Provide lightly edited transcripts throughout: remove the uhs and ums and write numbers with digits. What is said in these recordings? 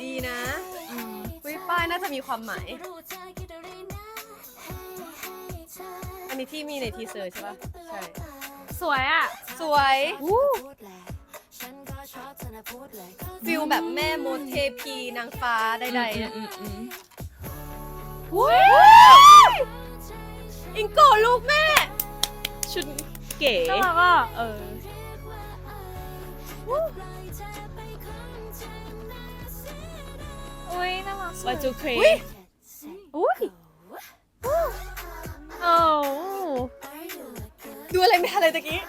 ดีนะวิป้ายน่าจะมีความหมายอันนี้ที่มีในทีเซอร์ใช่ปะใช่สวยอ่ะสวยฟิลแบบแม่มดเทพีนางฟ้าใดๆนะอิงโกะลูกแม่ชุดเก๋ น่ารักอ่ะอุ้ยน่ารัก วาจูเคร อุ้ยโอ้ ดูอะไรไม่ทันเลยตะกี้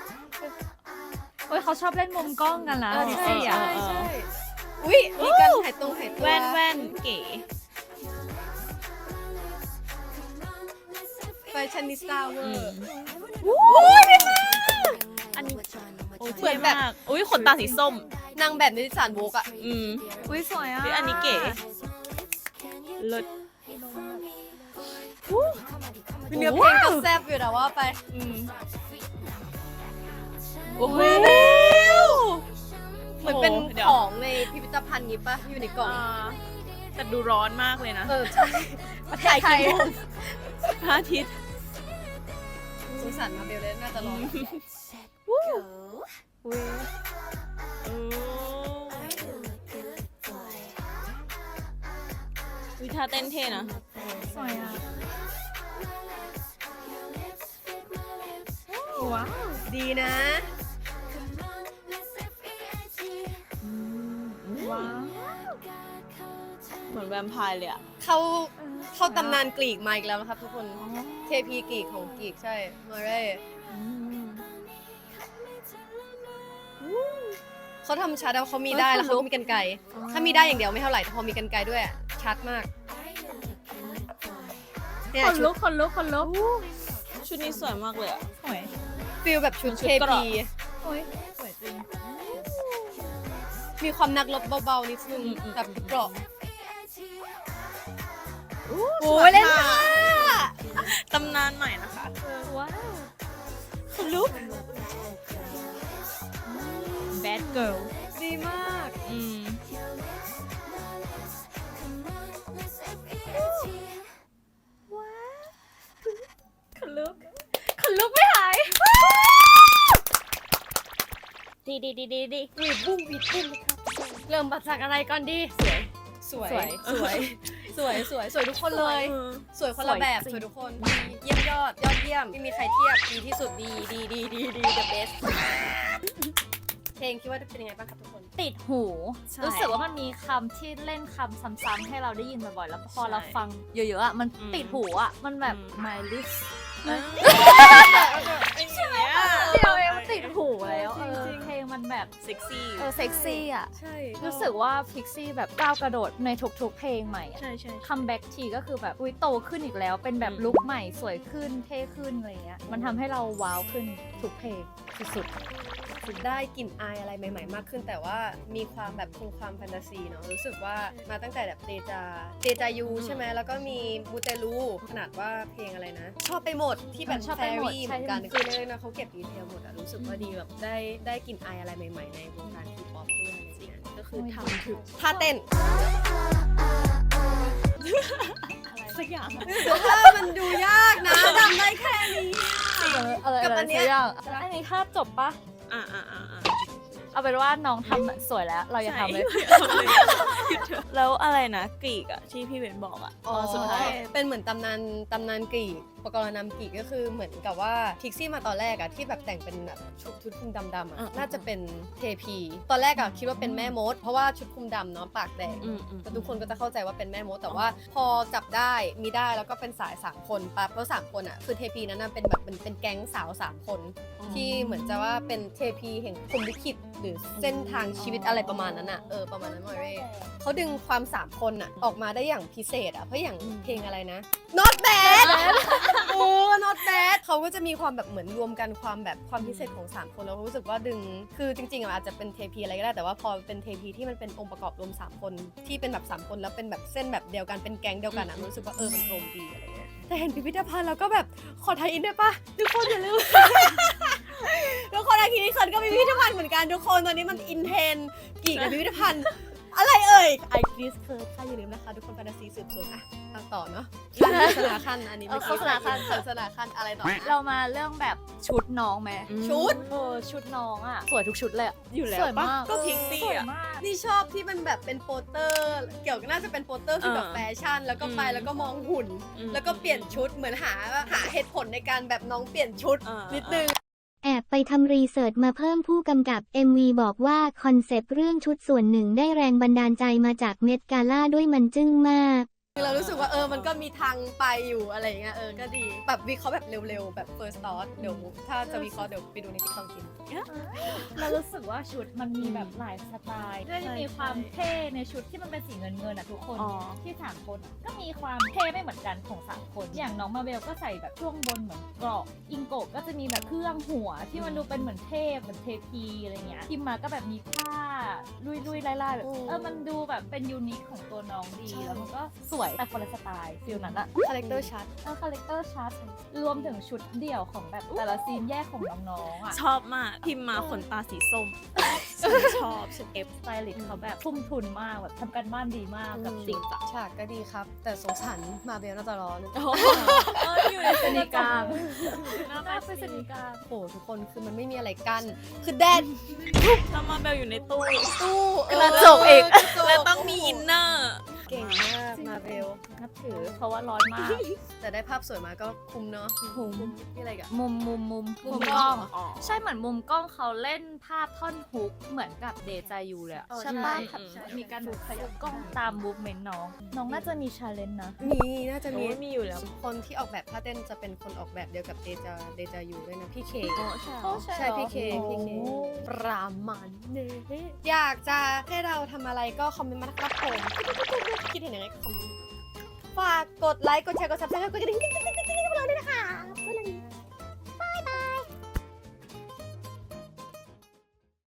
โอ้ยเขาชอบเล่นมุมกล้องกันนะดิ ใช่ ซี่อ่ะ ใช่อุ้ยมีการถ่ายตัว แว่นเก๋ แฟชั่นนิสต้าเวอร์ อันนี้เหมือนแบบอุ้ยขนตาสีส้ม นางแบบนิสสันโวกอ่ะ อุ้ยสวยอ่ะ อันนี้เก๋เลิศ เนื้อเพลงก็แซ่บอยู่นะว่าไป โอ้โห เหมือนเป็นของในพิพิธภัณฑ์นี้ปะอยู่ในกล่อง แต่ดูร้อนมากเลยนะ ใช่ประเทศไทย พระอาทิตย์ สงสารมาเบลเลยน่าจะร้อน วิท่าเต้นเท่นะ สวยอ่ะว้าว ดีนะ ว้าว เหมือนแวมไพร์เลยอะ เข้าตำนานกรีกมาอีกแล้วนะครับทุกคนเทพีกรีกของกรีกใช่มาเร่เขาทำชัดแล้วเขามีได้แล้วเขาก็มีกันไกรถ้ามีได้อย่างเดียวไม่เท่าไหร่แต่พอมีกันไกรด้วยอะชัดมากเนี่ย คน ชุ ลุ ด กคนลุกคนลุก ชุดนี้สวยมากเลยอะ สวย ฟิลแบบชุด ชุ เท ดเกราะ พี โอ้ยสวยจริง มีความนักรบเบาๆนิดนึงแบบเกราะ โอ้ยเล่นตำนานใหม่นะคะ ว้าว คุณลุก bad girl ดีมาก คนลุกคนลุกไม่หาย ดี วีดบุ้งวีดบุ้งเริ่มมาจากอะไรก่อนดีสวยทุกคนเลย สวยคนละแบบสวยทุกคนเยี่ยมยอดเยี่ยมไม่มีใครเทียบดีที่สุดดี the best เพลงคิดว่าเป็นยังไงบ้างครับทุกคน ติดหู ใช่ รู้สึกว่ามันมีคำที่เล่นคำซ้ำๆให้เราได้ยินบ่อยๆแล้วพอเราฟังเยอะๆอ่ะมันติดหูอ่ะมันแบบ my lips ใช่ไหม เดียวเองมันติดหูแล้วเพลงมันแบบ เซ็กซี่ เซ็กซี่อ่ะ ใช่ รู้สึกว่าพิกซี่แบบก้าวกระโดดในทุกๆเพลงใหม่อะ ใช่ คัมแบ็กทีก็คือแบบอุ้ยโตขึ้นอีกแล้ว เป็นแบบลุคใหม่สวยขึ้นเท่ขึ้นอะไรเงี้ยมันทำให้เราว้าวขึ้นทุกเพลงสุด ได้กลิ่นอายอะไรใหม่ๆมากขึ้นแต่ว่ามีความแบบคงความแฟนตาซีเนาะรู้สึกว่ามาตั้งแต่แบบเดจายูใช่ไหมแล้วก็มีบูเตลูขนาดว่าเพลงอะไรนะ ชอบไปหมดที่แบบแฟรี่เหมือนกันคือเลยนะเขาเก็บดีเทลหมดอะรู้สึกว่าดีแบบได้กลิ่นอายอะไรใหม่ๆในวงการทีป๊อปด้วยอะไรอย่างเงี้ยก็คือทำถึงท่าเต้น สักอย่าง ถ้ามันดูยากนะทำได้แค่นี้ ๆอะไร กับอันเนี้ย อันนี้ถ้าจบปะ อ่า เอาเป็นว่าน้องทำสวยแล้วเราอย่าทำเลย แล้วอะไรนะกรีกอะที่พี่เบนบอกอะสุดท้าย เป็นเหมือนตำนานกรีกปกรณ์นำกรีกก็คือเหมือนกับว่าพิกซี่มาตอนแรกอะที่แบบแต่งเป็นแบบชุดคลุมดำๆอะน่าจะเป็นเทพีตอนแรกอะคิดว่าเป็นแม่มดเพราะว่าชุดคลุมดำเนาะปากแดงแต่ทุกคนก็จะเข้าใจว่าเป็นแม่มดแต่ว่าพอจับได้มีได้แล้วก็เป็นสาย3คนปั๊บแล้ว3คนอะคือเทพีนั้นนะเป็นแบบเป็นแก๊งสาว3คนที่เหมือนจะว่าเป็นเทพีแห่งพรหมลิขิตหรือเส้นทางชีวิตอะไรประมาณนั้นอะประมาณนั้นมอเร่เขาดึงความ3คนอะออกมาได้อย่างพิเศษอะเพราะอย่างเพลงอะไรนะ not bad not bad เขาก็จะมีความแบบเหมือนรวมกันความพิเศษของ3คนแล้วรู้สึกว่าดึงคือจริงๆอาจจะเป็นเทพีอะไรก็ได้แต่ว่าพอเป็นเทพีที่มันเป็นองค์ประกอบรวม3คนที่เป็นแบบ3คนแล้วเป็นแบบเส้นแบบเดียวกันเป็นแก๊งเดียวกันอะรู้สึกว่ามันกลมดีอะไรเงี้ยแต่เห็นพิพิธภัณฑ์แล้วก็แบบขอไทยอินได้ปะทุกคนอย่าลืม ทุกคนอาคีนี้เขินก็มีพิพิธภัณฑ์เหมือนกันทุกคนตอนนี้มันอินเทนกี่กับพิพิธภัณฑ์อะไร ยไอคริสเคิร์ดค่ะอย่าลืมนะคะทุกคนแฟนตาซีสืบสวนอะตามต่อเนาะขั้นโฆษณาขั้นอันนี้ โฆษณาขั้น โฆษณาขั้นอะไรต่อ เรามาเรื่องแบบชุดน้องไหม ชุด ชุดน้องอ่ะสวยทุกชุดเลยอะ อยู่แล้ว สวย ปะ มาก ก็พิกซี่ สวย อ่ะ มาก นี่ชอบที่มันแบบเป็นโปสเตอร์ เกี่ยวกับน่าจะเป็นโปสเตอร์ที่แบบแฟชั่น แล้วก็ไปแล้วก็มองหุ่น แล้วก็เปลี่ยนชุดเหมือนหาเหตุผลในการแบบน้องเปลี่ยนชุดนิดนึง แอบไปทำรีเสิร์ชมาเพิ่มผู้กำกับ MV บอกว่าคอนเซปต์เรื่องชุดส่วนหนึ่งได้แรงบันดาลใจมาจากเมดกาล่าด้วยมันจึ้งมาก คือเรารู้สึกว่ามันก็มีทางไปอยู่อะไรอย่างเงี้ยก็ดีแบบวิเคราะห์แบบเร็วๆแบบ first thought เดี๋ยวถ้าจะวิเคราะห์เดี๋ยวไปดูในติ๊กต็อกกิน เรารู้สึกว่าชุดมันมีแบบหลายสไตล์ด้วยมีความเท่ในชุดที่มันเป็นสีเงินอ่ะทุกคน อ๋อ ที่สามคนอะก็มีความเท่ไม่เหมือนกันของสามคน อย่างน้องมาเบลก็ใส่แบบช่วงบนเหมือนเกราะอิงโกะก็จะมีแบบเครื่องหัวที่มันดูเป็นเหมือนเทพเหมือนเทพีอะไรเงี้ยพิมมาก็แบบมีผ้าลุยๆไล่ๆแบบมันดูแบบเป็นยูนิคของตัวน้องดี ใช่ แล้วมันก็สวยแต่คนละสไตล์ฟิลนั้นอะ คาแรคเตอร์ชัด คาแรคเตอร์ชัดรวมถึงชุดเดี่ยวของแบบแต่ละซีนแยกของน้องๆอะ ชอบมากพิมพ์มาขนตาสีส้มฉันชอบฉันเอฟ สไตลิสต์เขาแบบทุ่มทุนมากแบบทำการบ้านดีมากกับสิ่งต่าง ฉากก็ดีครับ แต่สงสารมาเบลน่าจะร้อน อยู่ในสนิกา น่าไปสนิทกัน โอ้โหทุกคนคือมันไม่มีอะไรกั้นคือแดด แล้วมาเบลอยู่ในตู้ ตู้ กระจกอีก และต้องมีอินเนอร์ เก่งมากมาเบล นับถือเพราะว่าร้อนมาก แต่ได้ภาพสวยมาก็คุ้มเนาะ คุ้ม นี่อะไรกัน มุม มุ มุ ม ม ก ก ล้ ล้ อ อง ง ใช่เหมือนมุมกล้องเขาเล่นภาพท่อนฮุกเหมือนกับเดจายูเลยอะ อ๋อ ใช่ปะ ใช่ มีการดูขยับกล้องตามมูฟเมนต์น้อง น้องน่าจะมีชาเลนจ์นะ มีน่าจะมี มีอยู่แล้ว คนที่ออกแบบท่าเต้นจะเป็นคนออกแบบเดียวกับเดจายูด้วยนะพี่เค อ๋อใช่ ใช่พี่เคประมาณนี้อยากจะให้เราทำอะไรก็คอมเมนต์มานะครับผมคิดเห็นยังไงก็คอมเมนต์ฝากกดไลค์กดแชร์กดซับสไครต์กดกระดิ่งให้เราด้วยนะคะ